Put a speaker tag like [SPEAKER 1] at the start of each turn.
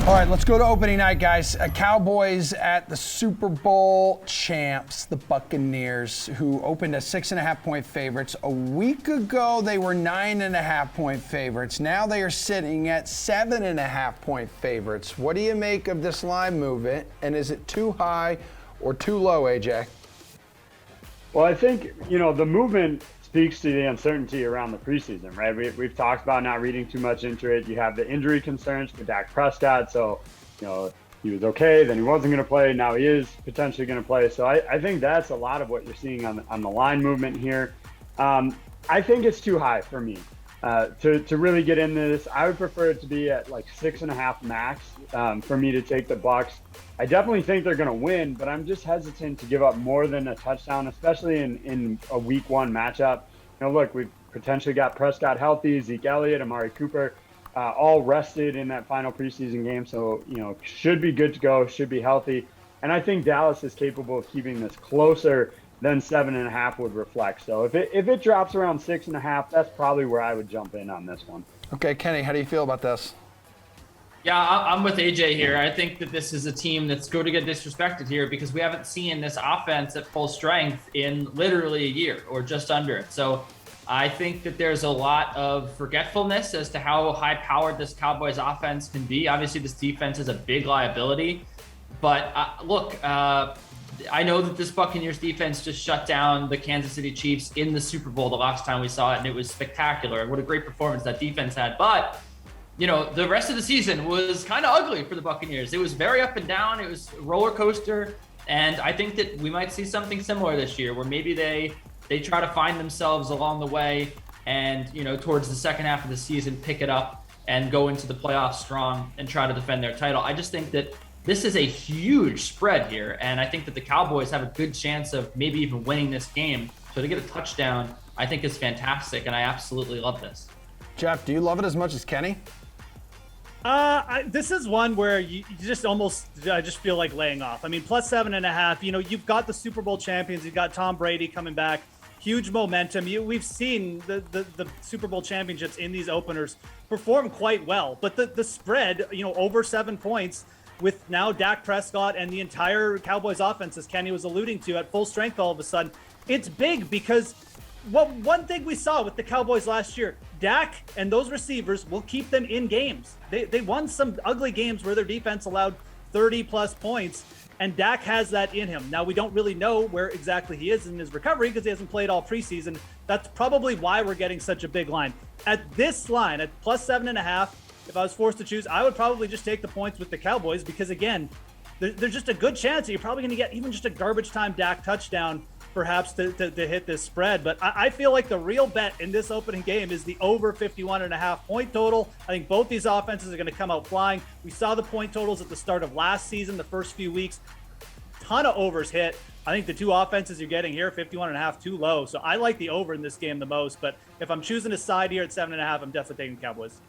[SPEAKER 1] All right, let's go to opening night, guys. Cowboys at the Super Bowl champs, the Buccaneers, who opened as 6.5-point favorites. A week ago, they were 9.5-point favorites. Now they are sitting at 7.5-point favorites. What do you make of this line movement? And is it too high or too low, AJ?
[SPEAKER 2] Well, I think, the movement speaks to the uncertainty around the preseason, right? We've talked about not reading too much into it. You have the injury concerns for Dak Prescott. So, he was okay, then he wasn't going to play. Now he is potentially going to play. So I think that's a lot of what you're seeing on the line movement here. I think it's too high for me to really get into this. I would prefer it to be at like 6.5 max for me to take the Bucs. I definitely think they're going to win, but I'm just hesitant to give up more than a touchdown, especially in a week one matchup. Look, we've potentially got Prescott healthy, Zeke Elliott, Amari Cooper, all rested in that final preseason game. So, should be good to go, should be healthy. And I think Dallas is capable of keeping this closer than 7.5 would reflect. So if it drops around 6.5, that's probably where I would jump in on this one.
[SPEAKER 1] Okay, Kenny, how do you feel about this?
[SPEAKER 3] Yeah, I'm with AJ here. I think that this is a team that's going to get disrespected here because we haven't seen this offense at full strength in literally a year or just under it. So I think that there's a lot of forgetfulness as to how high-powered this Cowboys offense can be. Obviously, this defense is a big liability. But I know that this Buccaneers defense just shut down the Kansas City Chiefs in the Super Bowl the last time we saw it, and it was spectacular. What a great performance that defense had. But the rest of the season was kind of ugly for the Buccaneers. It was very up and down. It was a roller coaster. And I think that we might see something similar this year where maybe they try to find themselves along the way and, towards the second half of the season, pick it up and go into the playoffs strong and try to defend their title. I just think that this is a huge spread here. And I think that the Cowboys have a good chance of maybe even winning this game. So to get a touchdown, I think is fantastic. And I absolutely love this.
[SPEAKER 1] Geoff, do you love it as much as Kenny?
[SPEAKER 4] This is one where you just almost just feel like laying off. I mean, plus 7.5, you've got the Super Bowl champions. You've got Tom Brady coming back. Huge momentum. We've seen the Super Bowl championships in these openers perform quite well. But the spread, over 7 points with now Dak Prescott and the entire Cowboys offense, as Kenny was alluding to, at full strength all of a sudden, it's big because one thing we saw with the Cowboys last year, Dak and those receivers will keep them in games. They won some ugly games where their defense allowed 30-plus points, and Dak has that in him. Now, we don't really know where exactly he is in his recovery because he hasn't played all preseason. That's probably why we're getting such a big line. At this line, at plus 7.5, if I was forced to choose, I would probably just take the points with the Cowboys because, again, there's just a good chance that you're probably going to get even just a garbage time Dak touchdown perhaps to hit this spread. But I feel like the real bet in this opening game is the over 51.5 point total. I think both these offenses are going to come out flying. We saw the point totals at the start of last season, the first few weeks. Ton of overs hit. I think the two offenses you're getting here, 51.5, too low. So I like the over in this game the most. But if I'm choosing a side here at 7.5, I'm definitely taking the Cowboys.